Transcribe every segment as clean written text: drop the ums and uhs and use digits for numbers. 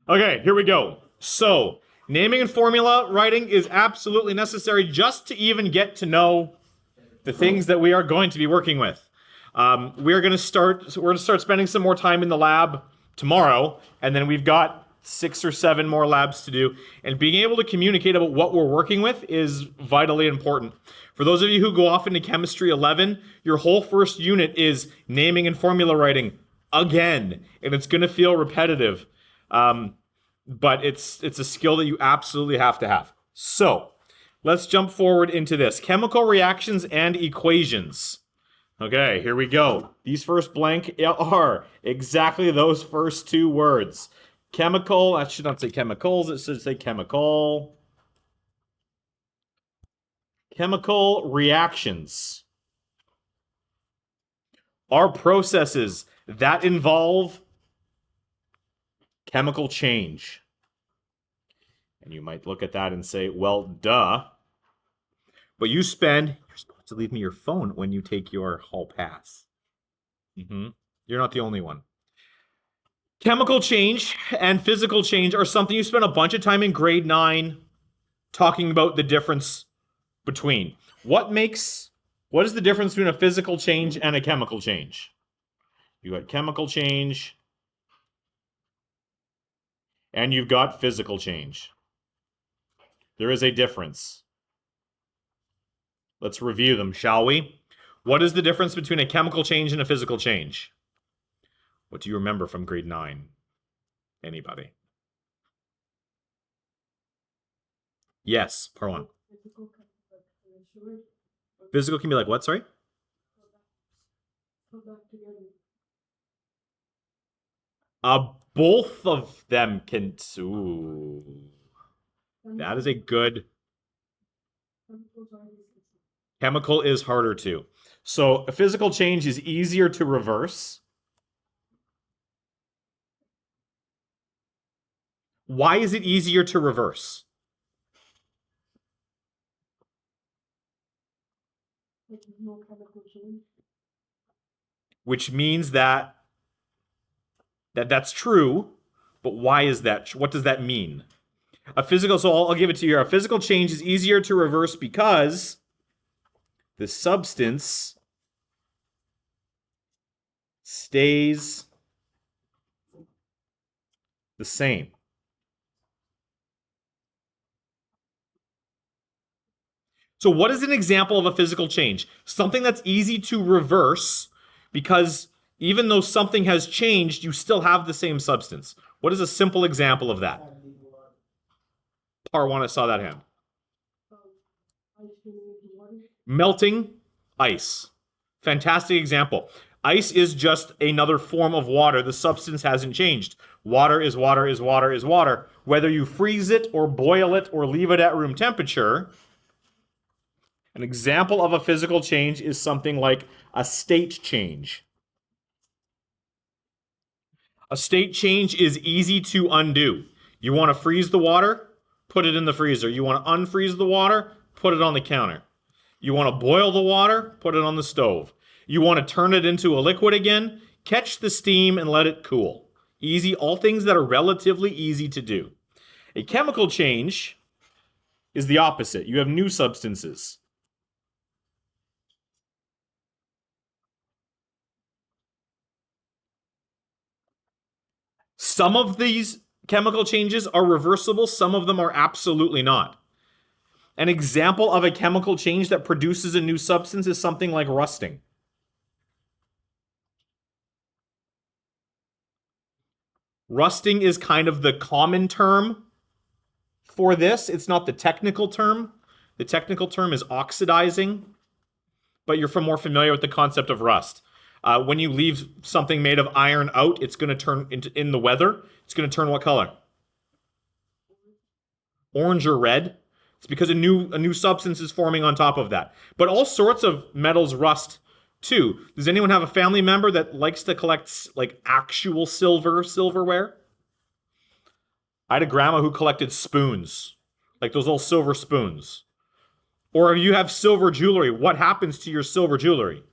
Okay, here we go. So, naming and formula writing is absolutely necessary just to even get to know the things that we are going to be working with. We're going to start spending some more time in the lab tomorrow, and then we've got 6 or 7 more labs to do. And being able to communicate about what we're working with is vitally important. For those of you who go off into Chemistry 11, your whole first unit is naming and formula writing again, and it's going to feel repetitive. But it's a skill that you absolutely have to have. So, let's jump forward into this. Chemical reactions and equations. Okay, here we go. These first blank are exactly those first 2 words. Chemical, I should not say chemicals, it should say chemical. Chemical reactions are processes that involve chemical change. And you might look at that and say, well, duh. But you're supposed to leave me your phone when you take your hall pass. You're not the only one. Chemical change and physical change are something you spend a bunch of time in grade 9 talking about the difference between. What is the difference between a physical change and a chemical change? You got chemical change and you've got physical change. There is a difference. Let's review them, shall we? What is the difference between a chemical change and a physical change? What do you remember from grade 9? Anybody? Yes, part 1. Physical can be like what, sorry? Both of them can... Ooh. That is a good... Chemical is harder too. So a physical change is easier to reverse. Why is it easier to reverse? Which means that's true, but why is that? What does that mean? So I'll give it to you here. A physical change is easier to reverse because the substance stays the same. So what is an example of a physical change? Something that's easy to reverse because even though something has changed, you still have the same substance. What is a simple example of that? Part 1, I saw that hand. Melting ice. Fantastic example. Ice is just another form of water. The substance hasn't changed. Water is water is water is water. Whether you freeze it or boil it or leave it at room temperature, an example of a physical change is something like a state change. A state change is easy to undo. You want to freeze the water? Put it in the freezer. You want to unfreeze the water? Put it on the counter. You want to boil the water? Put it on the stove. You want to turn it into a liquid again? Catch the steam and let it cool. Easy, all things that are relatively easy to do. A chemical change is the opposite. You have new substances. Some of these chemical changes are reversible, some of them are absolutely not. An example of a chemical change that produces a new substance is something like rusting. Rusting is kind of the common term for this. It's not the technical term. The technical term is oxidizing, but you're more familiar with the concept of rust. When you leave something made of iron out, it's going to turn in the weather. It's going to turn what color? Orange or red. It's because a new substance is forming on top of that. But all sorts of metals rust too. Does anyone have a family member that likes to collect like actual silverware? I had a grandma who collected spoons, like those little silver spoons. Or if you have silver jewelry, what happens to your silver jewelry?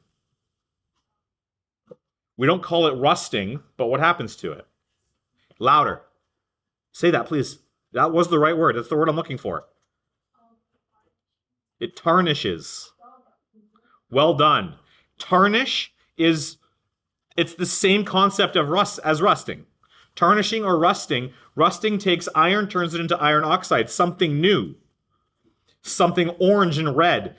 We don't call it rusting, but what happens to it? Louder. Say that, please. That was the right word. That's the word I'm looking for. It tarnishes. Well done. Tarnish is, it's the same concept of rust as rusting. Tarnishing or rusting. Rusting takes iron, turns it into iron oxide, something new. Something orange and red.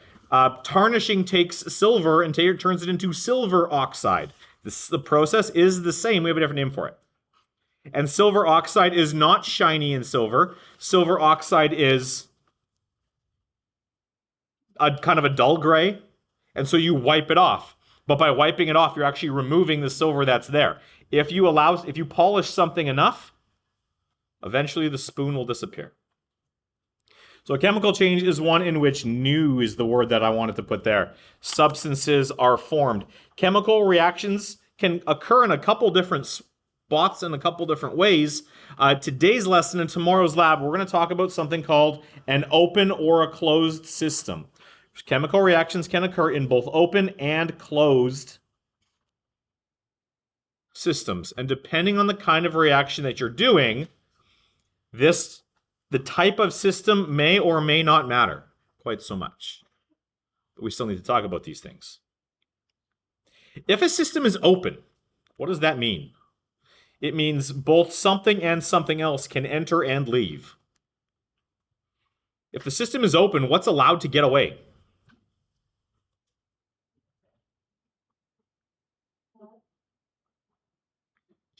Tarnishing takes silver and turns it into silver oxide. The process is the same. We have a different name for it. And silver oxide is not shiny in silver. Silver oxide is a kind of a dull gray. And so you wipe it off. But by wiping it off, you're actually removing the silver that's there. If you polish something enough, eventually the spoon will disappear. So a chemical change is one in which new is the word that I wanted to put there. Substances are formed. Chemical reactions can occur in a couple different spots in a couple different ways. Today's lesson and tomorrow's lab, we're going to talk about something called an open or a closed system. Chemical reactions can occur in both open and closed systems. And depending on the kind of reaction that you're doing, the type of system may or may not matter quite so much. But we still need to talk about these things. If a system is open, what does that mean? It means both something and something else can enter and leave. If the system is open, what's allowed to get away?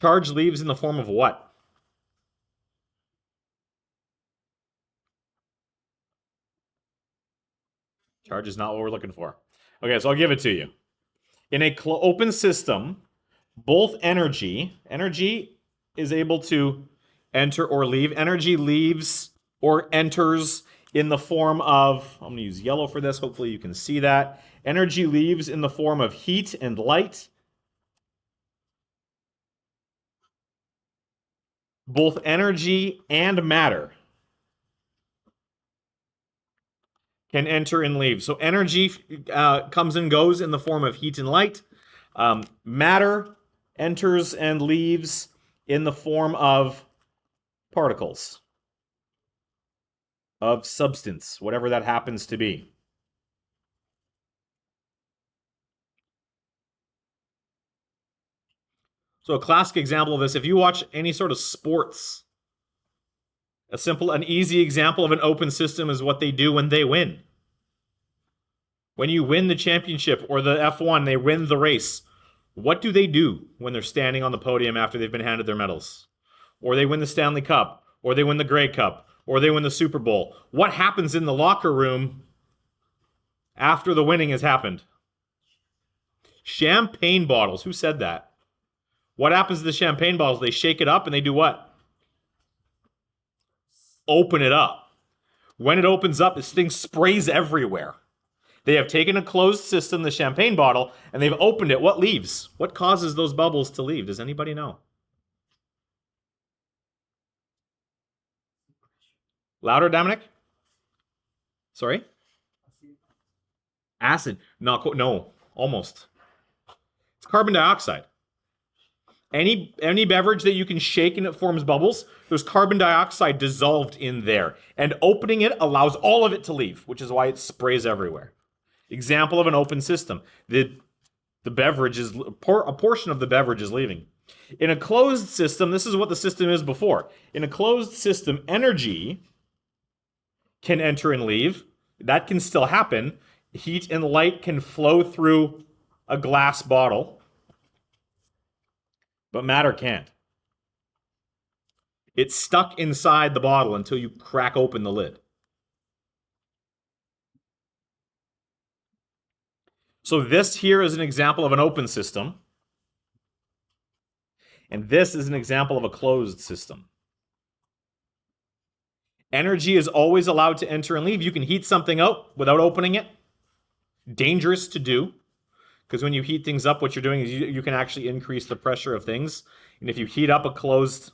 Charge leaves in the form of what? Charge is not what we're looking for. Okay, so I'll give it to you. In a open system, both energy is able to enter or leave. Energy leaves or enters in the form of, I'm going to use yellow for this, hopefully you can see that. Energy leaves in the form of heat and light. Both energy and matter can enter and leave. So energy comes and goes in the form of heat and light. Matter enters and leaves in the form of particles, of substance, whatever that happens to be. So a classic example of this, if you watch any sort of sports, an easy example of an open system is what they do when they win. When you win the championship or the F1, they win the race. What do they do when they're standing on the podium after they've been handed their medals? Or they win the Stanley Cup, or they win the Grey Cup, or they win the Super Bowl. What happens in the locker room after the winning has happened? Champagne bottles. Who said that? What happens to the champagne bottles? They shake it up and they do what? Open it up. When it opens up, this thing sprays everywhere. They have taken a closed system, the champagne bottle, and they've opened it. What leaves? What causes those bubbles to leave? Does anybody know? Louder, Dominic? Sorry? Acid. No, almost. It's carbon dioxide. Any beverage that you can shake and it forms bubbles, there's carbon dioxide dissolved in there. And opening it allows all of it to leave, which is why it sprays everywhere. Example of an open system. The beverage is, a portion of the beverage is leaving. In a closed system, this is what the system is before. In a closed system, energy can enter and leave. That can still happen. Heat and light can flow through a glass bottle. But matter can't. It's stuck inside the bottle until you crack open the lid. So this here is an example of an open system. And this is an example of a closed system. Energy is always allowed to enter and leave. You can heat something up without opening it. Dangerous to do. Because when you heat things up, what you're doing is you can actually increase the pressure of things. And if you heat up a closed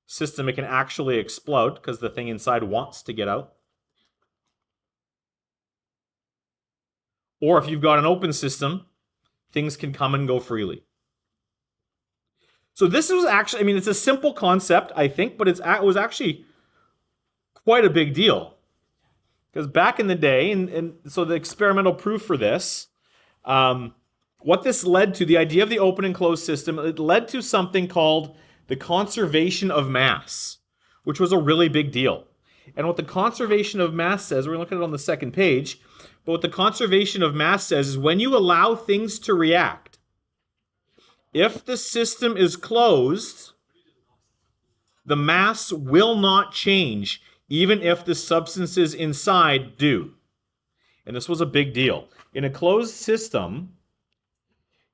system, it can actually explode because the thing inside wants to get out. Or if you've got an open system, things can come and go freely. So this was actually, I mean, it's a simple concept, I think, but it was actually quite a big deal. Because back in the day, and so the experimental proof for this, what this led to, the idea of the open and closed system, it led to something called the conservation of mass, which was a really big deal. And what the conservation of mass says, we're going to look at it on the second page, but what the conservation of mass says is when you allow things to react, if the system is closed, the mass will not change, even if the substances inside do. And this was a big deal. In a closed system,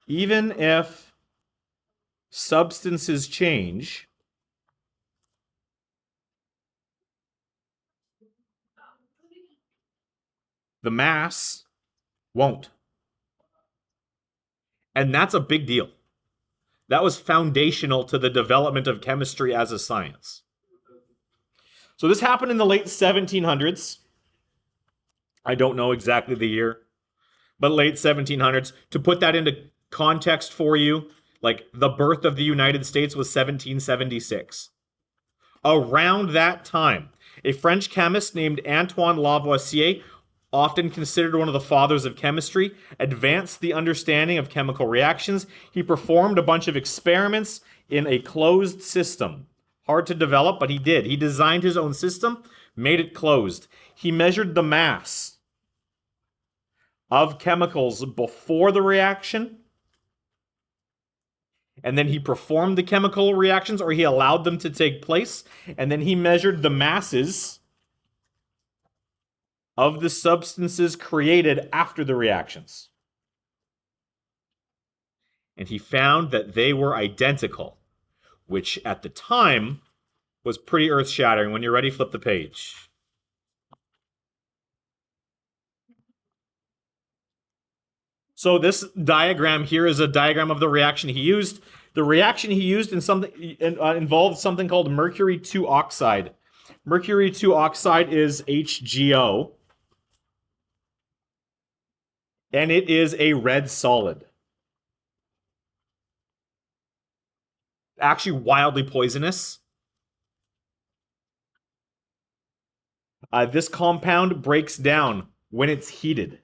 even if substances change, the mass won't. And that's a big deal. That was foundational to the development of chemistry as a science. So this happened in the late 1700s. I don't know exactly the year, but late 1700s. To put that into context for you, like the birth of the United States was 1776. Around that time, a French chemist named Antoine Lavoisier, often considered one of the fathers of chemistry, advanced the understanding of chemical reactions. He performed a bunch of experiments in a closed system. Hard to develop, but he did. He designed his own system, made it closed. He measured the mass of chemicals before the reaction, and then he performed the chemical reactions, or he allowed them to take place, and then he measured the masses of the substances created after the reactions. And he found that they were identical, which at the time was pretty earth-shattering. When you're ready, flip the page. So this diagram here is a diagram of the reaction he used. The reaction he used involved something called mercury 2 oxide. Mercury 2 oxide is HGO. And it is a red solid. Actually wildly poisonous. This compound breaks down when it's heated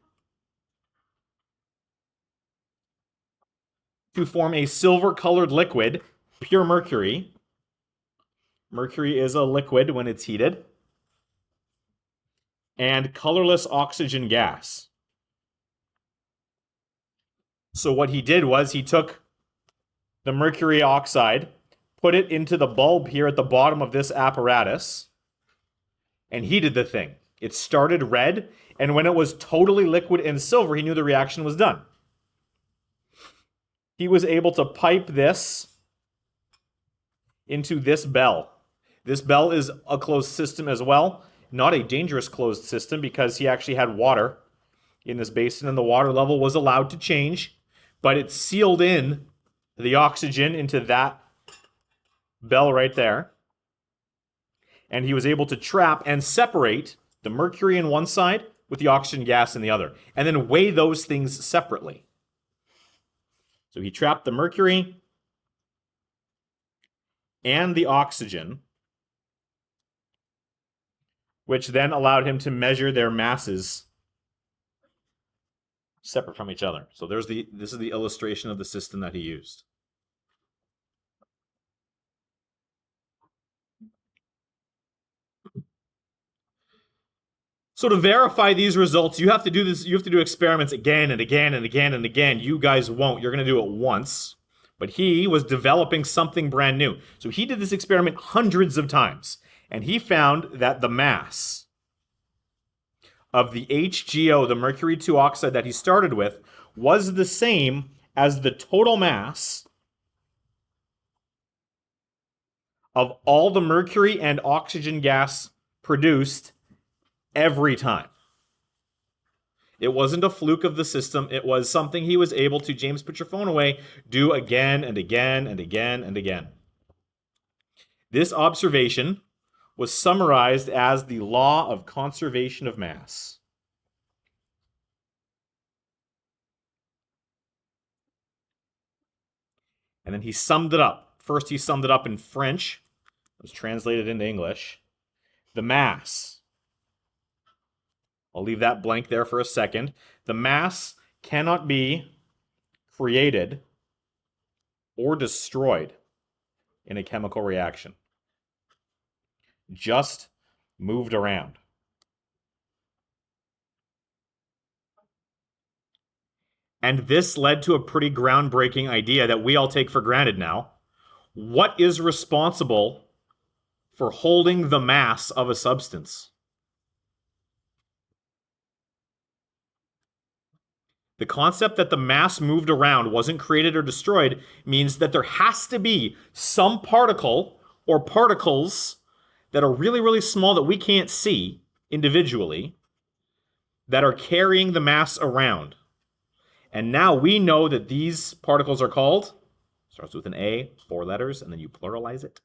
to form a silver-colored liquid, pure mercury. Mercury is a liquid when it's heated. And colorless oxygen gas. So what he did was he took the mercury oxide, put it into the bulb here at the bottom of this apparatus, and heated the thing. It started red, and when it was totally liquid and silver, he knew the reaction was done. He was able to pipe this into this bell. This bell is a closed system as well. Not a dangerous closed system because he actually had water in this basin, and the water level was allowed to change, but it sealed in the oxygen into that bell right there. And he was able to trap and separate the mercury in one side with the oxygen gas in the other, and then weigh those things separately. So he trapped the mercury and the oxygen, which then allowed him to measure their masses separate from each other. So this is the illustration of the system that he used. So to verify these results, you have to do this. You have to do experiments again and again and again and again. You guys won't. You're going to do it once. But he was developing something brand new. So he did this experiment hundreds of times. And he found that the mass of the HGO, the mercury 2 oxide that he started with, was the same as the total mass of all the mercury and oxygen gas produced every time. It wasn't a fluke of the system. It was something he was able to, James, put your phone away, do again and again and again and again. This observation was summarized as the law of conservation of mass. And then he summed it up First, he summed it up in French. It was translated into English. The mass. I'll leave that blank there for a second. The mass cannot be created or destroyed in a chemical reaction. Just moved around. And this led to a pretty groundbreaking idea that we all take for granted now. What is responsible for holding the mass of a substance? The concept that the mass moved around wasn't created or destroyed means that there has to be some particle or particles that are really, really small that we can't see individually that are carrying the mass around. And now we know that these particles are called, starts with an A, 4 letters, and then you pluralize it,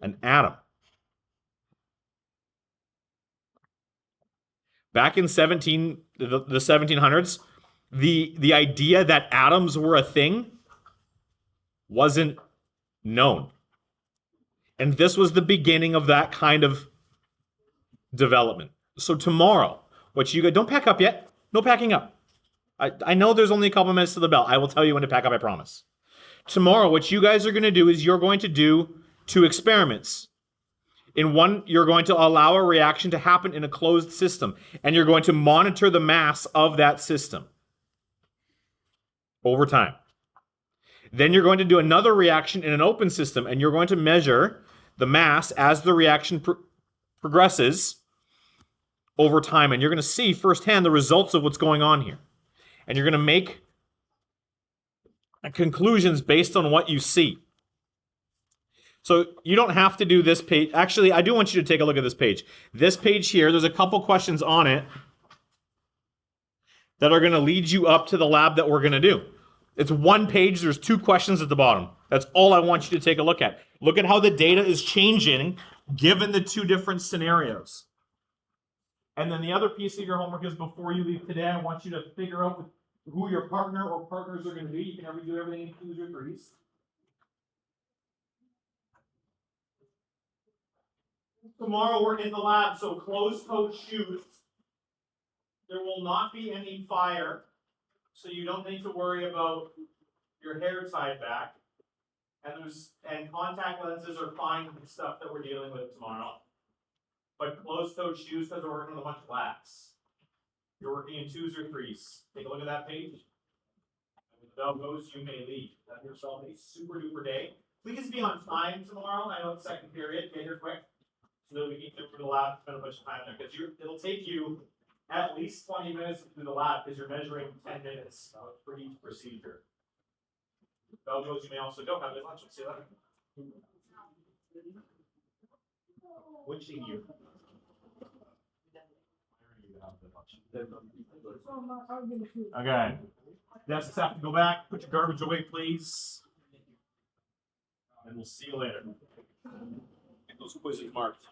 an atom. Back in the 1700s, the idea that atoms were a thing wasn't known. And this was the beginning of that kind of development. So tomorrow, what you guys, don't pack up yet. No packing up. I know there's only a couple minutes to the bell. I will tell you when to pack up, I promise. Tomorrow, what you guys are going to do is you're going to do 2 experiments. In one, you're going to allow a reaction to happen in a closed system, and you're going to monitor the mass of that system over time. Then you're going to do another reaction in an open system, and you're going to measure the mass as the reaction progresses over time, and you're going to see firsthand the results of what's going on here. And you're going to make conclusions based on what you see. So you don't have to do this page. Actually, I do want you to take a look at this page. This page here, there's a couple questions on it that are going to lead you up to the lab that we're going to do. It's one page. There's 2 questions at the bottom. That's all I want you to take a look at. Look at how the data is changing given the 2 different scenarios. And then the other piece of your homework is before you leave today, I want you to figure out who your partner or partners are going to be. You can never do everything in 2s or 3s. Tomorrow we're in the lab, so closed-toed shoes. There will not be any fire, so you don't need to worry about your hair tied back. And contact lenses are fine with the stuff that we're dealing with tomorrow. But closed-toed shoes because we're working with a bunch of labs. You're working in 2s or 3s. Take a look at that page. And when the bell goes, you may leave. Have yourself a super-duper day. Please be on time tomorrow. I know it's second period. Get here quick. So that we can get through the lab and spend a bunch of time there. Because it'll take you at least 20 minutes to do the lab because you're measuring 10 minutes for each procedure. Bell goes, you may also go. Have a good lunch. See you later. Witching you. Okay. Desks have to go back. Put your garbage away, please. And we'll see you later. Get those quizzes marked.